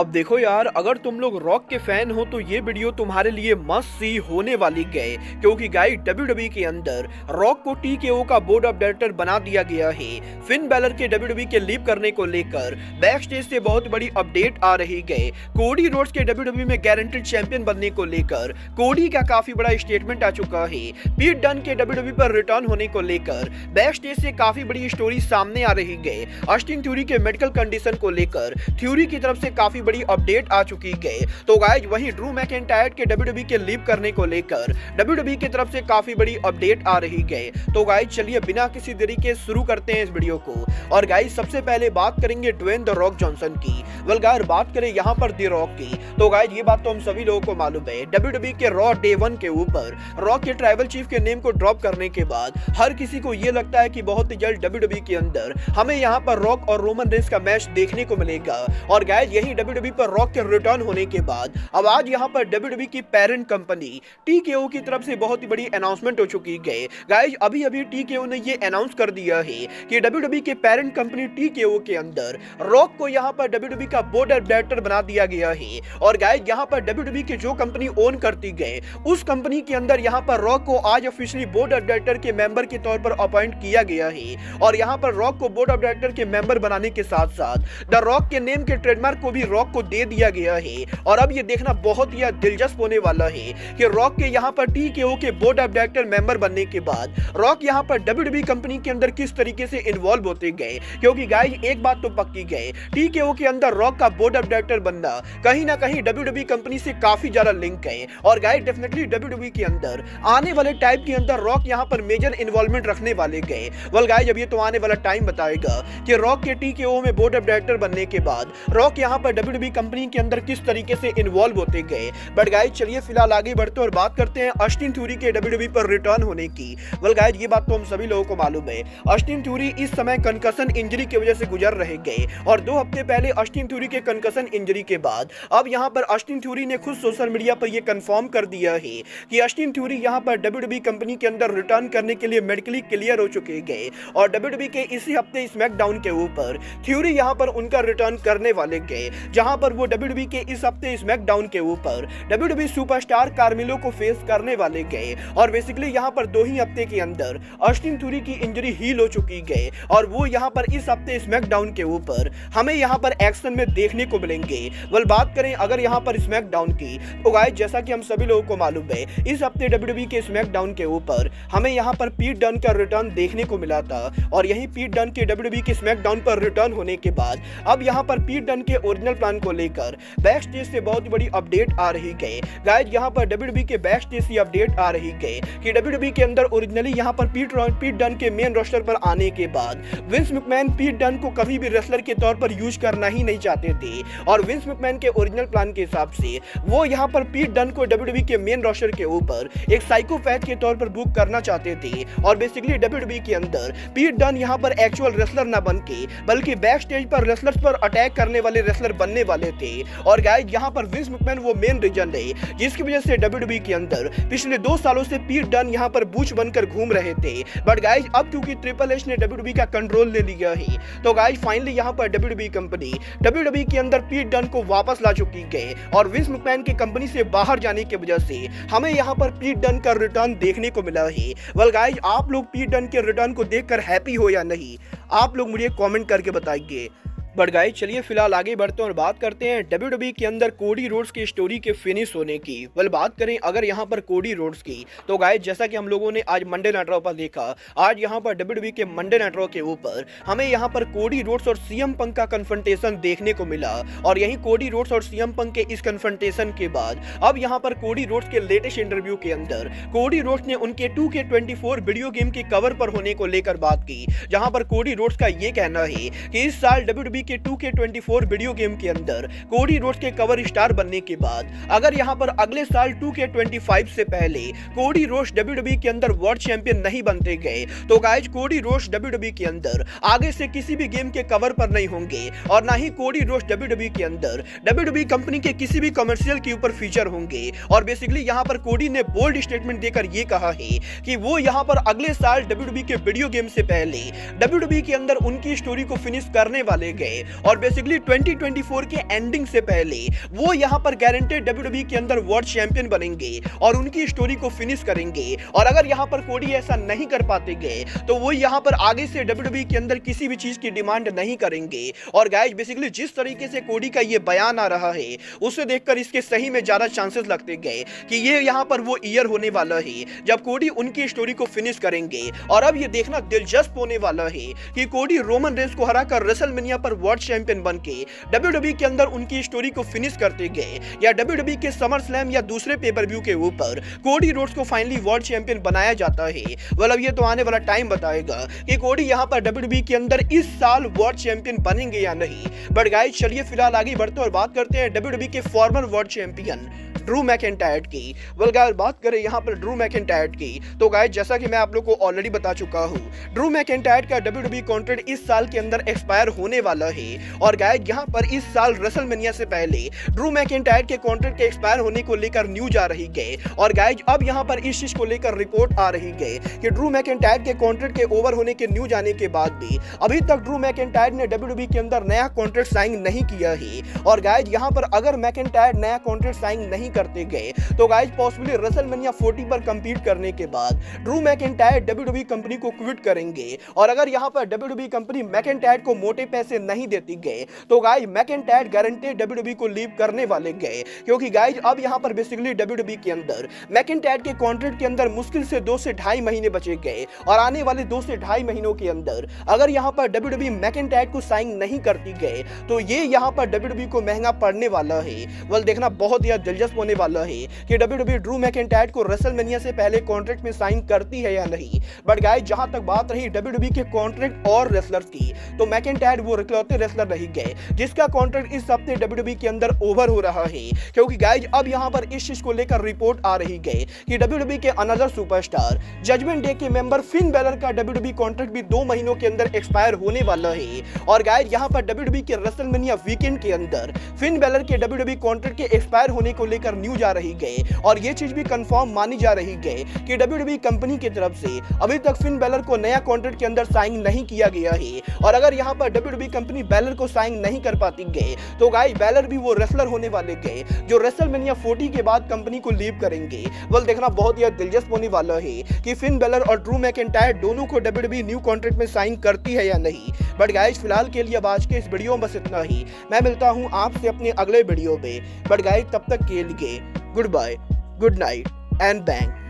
अब देखो यार, अगर तुम लोग रॉक के फैन हो तो ये वीडियो तुम्हारे लिए मस्ट सी होने वाली गए, क्योंकि गाइस डब्ल्यूडब्ल्यूई के अंदर रॉक को टीकेओ का बोर्ड ऑफ डायरेक्टर बना दिया गया है। फिन बैलर के डब्ल्यूडब्ल्यूई के लीव करने को लेकर बैक स्टेज से बहुत बड़ी अपडेट आ रही गए। कोडी रोड्स के डब्ल्यूडब्ल्यूई में गारंटेड चैंपियन बनने को लेकर कोडी का काफी बड़ा स्टेटमेंट आ चुका है। पीट डन के डब्ल्यूडब्ल्यूई पर रिटर्न होने को लेकर बैक स्टेज से काफी बड़ी स्टोरी सामने आ रही गए। ऑस्टिन थ्योरी के मेडिकल कंडीशन को लेकर थ्योरी की तरफ से काफी बड़ी अपडेट आ चुकी है। तो गाइस वहीं ड्रू मैकिंटायर के डब्ल्यूडब्ल्यूई के लीव करने को लेकर डब्ल्यूडब्ल्यूई की तरफ से काफी बड़ी अपडेट आ रही है। तो गाइस चलिए बिना किसी देरी के शुरू करते हैं इस वीडियो को। और गाइस सबसे पहले बात करेंगे ड्वेन द रॉक जॉनसन की। वेल गाइस बात करें यहाँ पर द रॉक की, तो गाइस ये बात तो हम सभी लोगों को मालूम है। डब्ल्यूडब्ल्यूई के रॉ डे 1 के ऊपर रॉक के ट्राइबल चीफ के नेम को ड्रॉप करने के बाद हर किसी को ये लगता है कि बहुत ही जल्द डब्ल्यूडब्ल्यूई के अंदर हमें यहाँ पर रॉक और रोमन रेंस का मैच देखने को मिलेगा। और गाइस यही डब्ल्यूडब्ल्यूई पर रॉक के रिटर्न होने के बाद अब आज यहाँ पर डब्ल्यूडब्ल्यूई की पेरेंट कंपनी टीकेओ की तरफ से बहुत ही बड़ी अनाउंसमेंट हो चुकी है। गाइस अभी अभी टीकेओ ने ये अनाउंस कर दिया है कि डब्ल्यूडब्ल्यूई के पेरेंट कंपनी टीकेओ के अंदर रॉक को यहाँ पर डब्ल्यूडब्ल्यूई का बोर्ड ऑफ डायरेक्टर बना दिया गया है। और गाइस यहाँ पर डब्ल्यूडब्ल्यूई की जो कंपनी ओन करती गए उस कंपनी के अंदर यहाँ पर रॉक को आज ऑफिशियली बोर्ड ऑफ डायरेक्टर के मेंबर के तौर पर अपॉइंट किया गया है। और यहाँ पर रॉक को बोर्ड ऑफ डायरेक्टर के मेंबर बनाने के साथ साथ द रॉक के नेम के ट्रेडमार्क को भी रॉक को दे दिया गया है। और अब ये देखना बहुत ही दिलचस्प होने वाला है कि रॉक के यहाँ पर टीकेओ के बोर्ड ऑफ डायरेक्टर मेंबर बनने के बाद रॉक यहाँ पर डब्ल्यूडब्ल्यूई कंपनी के अंदर किस तरीके से इन्वॉल्व होते गए। क्योंकि गाइस एक बात तो पक्की गए, टीकेओ के अंदर रॉक का बोर्ड ऑफ डायरेक्टर बनना कहीं ना कहीं डब्ल्यूडब्ल्यूई कंपनी से काफी ज्यादा लिंक है। और गाइस डेफिनेटली डब्ल्यूडब्ल्यूई के अंदर आने वाले टाइम के अंदर रॉक यहाँ पर मेजर इन्वॉल्वमेंट रखने वाले गए। वेल गाइस अब ये तो आने वाला टाइम बताएगा कि रॉक के टीकेओ में बोर्ड ऑफ डायरेक्टर बनने के बाद रॉक यहाँ पर डब्ल्यूडब्ल्यूई कंपनी के अंदर किस तरीके से इन्वॉल्व होते गए। बट गाइस चलिए फिलहाल आगे बढ़ते और बात करते हैं ऑस्टिन थ्योरी के डब्ल्यूडब्ल्यूई पर रिटर्न होने की। वेल गाइस ये बात तो हम सभी लोगों को मालूम है, ऑस्टिन थ्योरी इस समय कंकशन इंजरी की वजह से गुजर रहे गए। और 2 हफ्ते पहले ऑस्टिन थ्योरी के कंकशन इंजरी के बाद अब यहाँ पर ऑस्टिन थ्योरी ने खुद सोशल मीडिया पर यह कंफर्म कर दिया है कि ऑस्टिन थ्योरी यहाँ पर डब्ल्यूडब्ल्यूई कंपनी के अंदर रिटर्न करने के लिए मेडिकली क्लियर हो चुके गए। और डब्ल्यूडब्ल्यूई के इसी हफ्ते स्मैकडाउन के ऊपर थ्योरी यहाँ पर उनका रिटर्न करने वाले गए, जहां पर वो डब्ल्यूडब्ल्यूई के इस हफ्ते स्मैकडाउन के ऊपर डब्ल्यूडब्ल्यूई सुपरस्टार कार्मेलो को फेस करने वाले गए। और बेसिकली यहाँ पर 2 ही हफ्ते के अंदर ऑस्टिन थ्योरी की इंजरी हील हो चुकी गए और वो यहाँ पर इस हफ्ते स्मैकडाउन के ऊपर हमें यहाँ पर एक्शन में देखने को मिलेंगे। वेल बात करें अगर यहाँ पर स्मैकडाउन की, तो गाइस जैसा कि हम सभी लोगों को मालूम है इस हफ्ते डब्ल्यूडब्ल्यूई के स्मैकडाउन के ऊपर हमें यहाँ पर पीट डन का रिटर्न देखने को मिला था। और यही पीट डन के डब्ल्यूडब्ल्यूई के स्मैकडाउन पर रिटर्न होने के बाद अब यहाँ पर पीट डन के ओरिजिनल प्लान को लेकर बैक स्टेज से बहुत बड़ी अपडेट आ रही है। गाइस यहाँ पर डब्ल्यूडब्ल्यूई के बैक स्टेज से अपडेट आ रही है कि डब्ल्यूडब्ल्यूई के अंदर ओरिजिनली यहाँ पर पीट डन के मेन रोस्टर पर आने के बाद विंस मैकमैन पीट डन को कभी भी रेसलर के तौर पर यूज करना ही नहीं चाहते थे। और विंस मैकमैन के ओरिजिनल प्लान के हिसाब से वो यहाँ पर पीट डन को डब्ल्यूडब्ल्यूई के मेन रोस्टर के ऊपर एक साइकोपैथ के तौर पर बुक करना चाहते थे। और बेसिकली डब्ल्यूडब्ल्यूई के अंदर पीट डन यहाँ पर एक्चुअल रेसलर ना बन के बल्कि बैक स्टेज पर रेसलर्स पर अटैक करने वाले रेसलर बनने वाले थे। और गाइस यहाँ पर विंस मैकमैन वो मेन रीजन है जिसकी वजह से डब्ल्यूडब्ल्यूई के अंदर पिछले 2 सालों से पीट डन यहाँ पर बूच बनकर घूम रहे थे। बट गाइस अब क्योंकि ट्रिपल एच ने डब्ल्यूडब्ल्यूई का कंट्रोल ले लिया है, तो गाइस फाइनली यहाँ पर डब्ल्यूडब्ल्यूई कंपनी डब्ल्यूडब्ल्यूई के अंदर पीट डन को वापस ला चुकी है। और विंस मैकमैन के कंपनी से बाहर जाने की वजह से हमें यहाँ पर पीट डन का रिटर्न देखने को मिला है। वेल गाइस आप लोग पीट डन के रिटर्न को देखकर हैप्पी हो या नहीं, आप लोग मुझे कमेंट करके बताइए। बट गाइस चलिए फिलहाल आगे बढ़ते हैं और बात करते हैं डब्ल्यूडब्ल्यूई के अंदर कोडी रोड्स की स्टोरी के फिनिश होने की। वेल बात करें अगर यहाँ पर कोडी रोड्स की, तो गाइस जैसा कि हम लोगों ने आज मंडे नाइट रॉ पर देखा, आज यहाँ पर डब्ल्यूडब्ल्यूई के मंडे नाइट रॉ के ऊपर हमें यहाँ पर कोडी रोड्स और सीएम पंक का कन्फ्रंटेशन देखने को मिला। और यही कोडी रोड्स और सीएम पंक के इस कन्फ्रंटेशन के बाद अब यहाँ पर कोडी रोड्स के लेटेस्ट इंटरव्यू के अंदर कोडी रोड्स ने उनके 2K24 वीडियो गेम के कवर पर होने को लेकर बात की, जहां पर कोडी रोड्स का ये कहना है कि इस साल डब्ल्यूडब्ल्यूई के 2K24 वीडियो गेम के अंदर कोडी रोड्स के कवर स्टार बनने के बाद अगर यहां पर अगले साल 2K25 से पहले कोडी रोड्स डब्ल्यूडब्ल्यूई के अंदर वर्ल्ड चैंपियन नहीं बनते गए, तो गाइस कोडी रोड्स डब्ल्यूडब्ल्यूई के अंदर आगे से किसी भी गेम के कवर पर नहीं होंगे और ना ही कोडी रोड्स डब्ल्यूडब्ल्यूई के अंदर डब्ल्यूडब्ल्यूई कंपनी के किसी भी कमर्शियल के ऊपर फीचर होंगे। और बेसिकली यहां पर कोडी ने बोल्ड स्टेटमेंट देकर यह कहा है कि वो यहां पर अगले साल डब्ल्यूडब्ल्यूई के वीडियो गेम से पहले डब्ल्यूडब्ल्यूई के अंदर उनकी स्टोरी को फिनिश करने वाले गए। गए और बेसिकली 2024 के एंडिंग से पहले वो यहाँ पर गारंटेड WWE के अंदर वर्ल्ड चैंपियन बनेंगे और उनकी स्टोरी को फिनिश करेंगे। और अगर यहाँ पर कोडी ऐसा नहीं कर पाते गए तो वो यहाँ पर आगे से WWE के अंदर किसी भी चीज की डिमांड नहीं करेंगे। और गाइस बेसिकली जिस तरीके से कोडी का ये बयान आ रहा है उसे देखकर इसके सही में ज्यादा चांसेस लगते गए कि ये यहाँ पर वो ईयर होने वाला है जब कोडी उनकी स्टोरी को फिनिश करेंगे। और अब ये देखना दिलचस्प होने वाला है कि कोडी रोमन रेंस को हराकर रेसलमेनिया पर वर्ल्ड चैंपियन बनके WWE के अंदर उनकी स्टोरी को फिनिश करते गए या WWE के समर स्लैम या दूसरे पेपर व्यू के ऊपर कोडी रोड्स को फाइनली वर्ल्ड चैंपियन बनाया जाता है। मतलब ये तो आने वाला टाइम बताएगा कि कोडी यहाँ पर WWE के अंदर इस साल वर्ल्ड चैंपियन बनेंगे या नहीं। बट गाइस चलिए फिलहाल आगे बढ़ते और बात करते हैं WWE के farmer world champion Drew McIntyre की। वेल गाइस बात करें यहाँ पर ड्रू मैकिंटायर की तो गाइस जैसा कि मैं आप लोग को ऑलरेडी बता चुका हूँ ड्रू मैकिंटायर का WWE कॉन्ट्रैक्ट इस साल के अंदर एक्सपायर होने वाला है। और गाइस यहाँ पर इस साल रेसलमेनिया से पहले ड्रू मैकिंटायर के कॉन्ट्रैक्ट के एक्सपायर होने को लेकर न्यूज आ रही है। और गाइस अब यहाँ पर इस चीज को लेकर रिपोर्ट आ रही है कि ड्रू मैकिंटायर के कॉन्ट्रैक्ट के ओवर होने के न्यूज आने के बाद भी अभी तक ड्रू मैकिंटायर ने WWE के अंदर नया कॉन्ट्रैक्ट साइन नहीं किया है। और गाइस यहाँ पर अगर मैकिंटायर नया कॉन्ट्रैक्ट साइन नहीं करते गए तो गाइस पॉसिबली रेसलमेनिया 40 पर कंपीट करने के बाद ड्रू मैकिंटायर WWE कंपनी को क्विट करेंगे। और अगर यहाँ पर WWE कंपनी मैकिंटायर को मोटे पैसे नहीं देती गए तो गाइस मैकिंटायर गारंटेड WWE को लीव करने वाले गए, क्योंकि गाइस अब यहाँ पर बेसिकली WWE के अंदर मैकिंटायर के कॉन्ट्रैक्ट के अंदर मुश्किल से 2 से ढाई महीने बचे गए। और आने वाले 2 से ढाई महीनों के अंदर अगर यहाँ पर WWE मैकिंटायर को साइन नहीं करती गए तो ये यहाँ पर WWE को महंगा पड़ने वाला है। वेल देखना बहुत ही दिलचस्प होने वाला है कि WWE ड्रू मैकिंटायर को रेसलमेनिया से पहले कॉन्ट्रैक्ट में साइन करती है या नहीं। बट गाइस जहां तक बात रही WWE के कॉन्ट्रैक्ट और रेसलर्स की तो मैकिंटायर वो इकलौते रेसलर रह गए जिसका कॉन्ट्रैक्ट इस हफ्ते WWE के अंदर ओवर हो रहा है। क्योंकि गाइस अब यहां पर इस चीज को लेकर रिपोर्ट आ रही है कि WWE के अनदर सुपरस्टार जजमेंट डे के मेंबर फिन बैलर का WWE कॉन्ट्रैक्ट भी 2 महीनों के अंदर एक्सपायर होने वाला है। और गाइस यहां पर WWE के रेसलमेनिया वीकेंड के अंदर फिन बैलर के WWE कॉन्ट्रैक्ट के एक्सपायर होने को लेकर न्यूज आ रही है। और ये चीज भी कंफर्म मानी जा रही है कि WWE कंपनी की तरफ से अभी तक फिन बैलर को नया कॉन्ट्रैक्ट के अंदर साइन नहीं किया गया है। और अगर यहाँ पर WWE कंपनी बैलर को साइन नहीं कर पाती गए तो गाइस बैलर भी वो रेसलर होने वाले गए जो रेसलमेनिया 40 के बाद कंपनी को लीव करेंगे। वेल देखना बहुत ही दिलचस्प होने वाला है कि फिन बैलर और ड्रू मैकिंटायर दोनों को WWE न्यू कॉन्ट्रैक्ट में साइन करती है या नहीं। बट गाइस फिलहाल के लिए आज के इस वीडियो में बस इतना ही। मैं मिलता हूँ आपसे अपने अगले वीडियो में। बट गाइस तब तक के लिए goodbye, good night and bang.